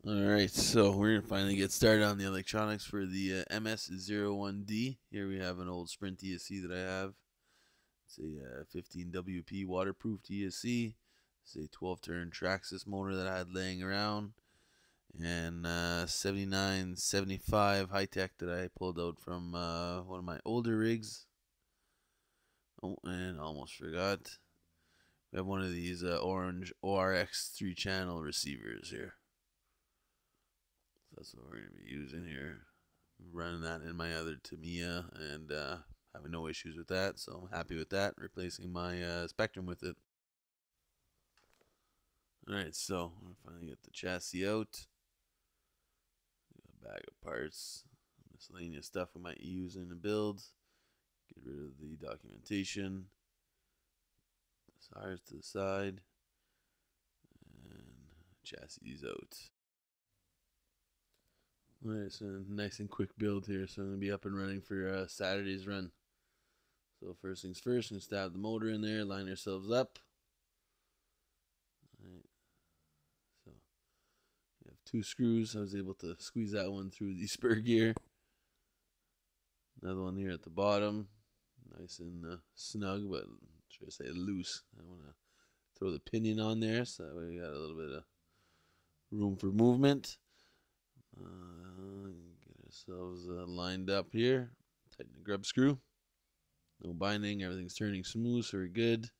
Alright, so we're gonna finally get started on the electronics for the MS-01D. Here we have an old Sprint DSC that I have. It's a 15WP waterproof DSC. It's a 12-turn Traxxas motor that I had laying around. And 7975 high-tech that I pulled out from one of my older rigs. Oh, and almost forgot. We have one of these orange ORX 3-channel receivers here. That's what we're going to be using here. Running that in my other Tamiya and having no issues with that, so I'm happy with that. Replacing my Spectrum with it. Alright, so I'm finally get the chassis out. A bag of parts, miscellaneous stuff we might use in the build. Get rid of the documentation. Tires to the side. And chassis out. Alright, so nice and quick build here. So I'm going to be up and running for Saturday's run. So first things first, we're going to stab the motor in there, line ourselves up. Alright, so we have 2 screws. I was able to squeeze that one through the spur gear. Another one here at the bottom. Nice and snug, but should I say loose. I want to throw the pinion on there, so that way we got a little bit of room for movement. Get ourselves lined up here. Tighten the grub screw. No binding. Everything's turning smooth, so we're good.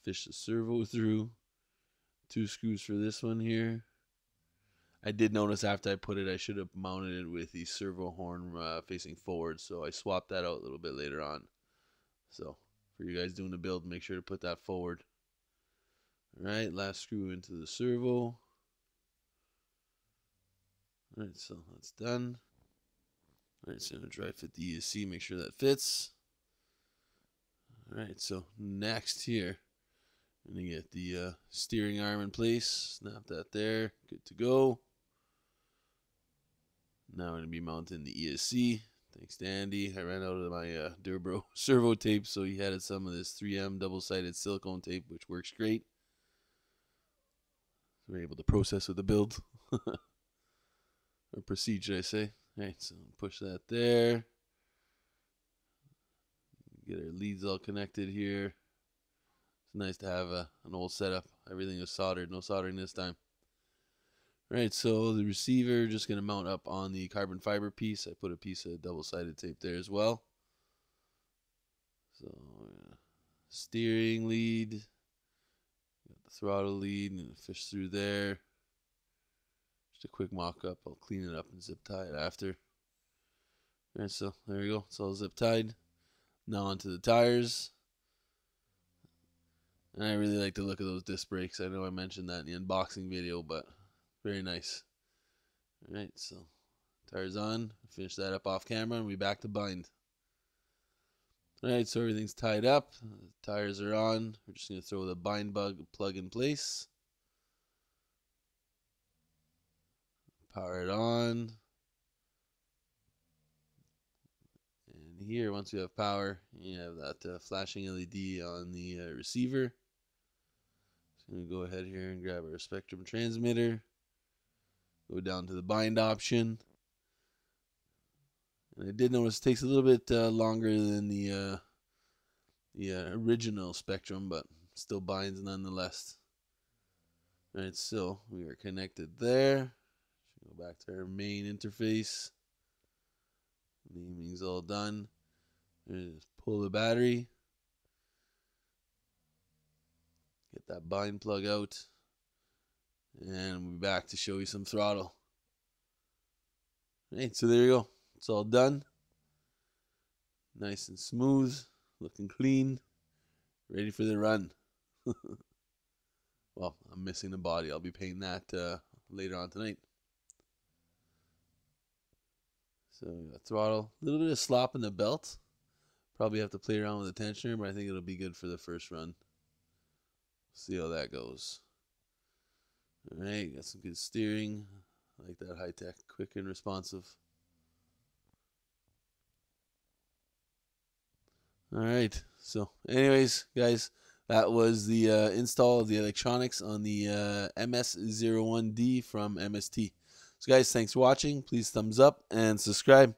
Fish the servo through. 2 screws for this one here. I did notice after I put it, I should have mounted it with the servo horn facing forward, so I swapped that out a little bit later on. So for you guys doing the build, make sure to put that forward. Alright, last screw into the servo. Alright, so that's done. Alright, so I'm going to dry fit the ESC, make sure that fits. Alright, so next here, I'm going to get the steering arm in place, snap that there, good to go. Now I'm going to be mounting the ESC. Thanks to Andy, I ran out of my Durbro servo tape, so he added some of this 3M double-sided silicone tape, which works great. So we're able to process with the build. Or proceed, should I say. Alright, so push that there. Get our leads all connected here. It's nice to have an old setup. Everything is soldered, no soldering this time. Alright, so the receiver just going to mount up on the carbon fiber piece. I put a piece of double-sided tape there as well. So, steering lead. Got the throttle lead and fish through there. Just a quick mock-up. I'll clean it up and zip tie it after. Alright, so there we go. It's all zip tied. Now onto the tires. And I really like the look of those disc brakes. I know I mentioned that in the unboxing video, but very nice. Alright, so tires on. Finish that up off camera and we'll be back to bind. Alright, so everything's tied up. The tires are on. We're just going to throw the bind plug in place. Power it on. And here, once we have power, you have that flashing LED on the receiver. So I'm going to go ahead here and grab our Spectrum transmitter. Go down to the bind option. And I did notice it takes a little bit longer than the original Spectrum, but still binds nonetheless. Alright, so we are connected there. Go back to our main interface. Naming's all done. Just pull the battery. Get that bind plug out. And we'll be back to show you some throttle. Alright, so there you go. It's all done. Nice and smooth. Looking clean. Ready for the run. Well, I'm missing the body. I'll be painting that later on tonight. So we got throttle. A little bit of slop in the belt. Probably have to play around with the tensioner, but I think it'll be good for the first run. See how that goes. Alright, got some good steering. I like that high-tech, quick and responsive. Alright, so anyways, guys, That was the install of the electronics on the MS-01D from MST. So guys, thanks for watching. Please thumbs up and subscribe.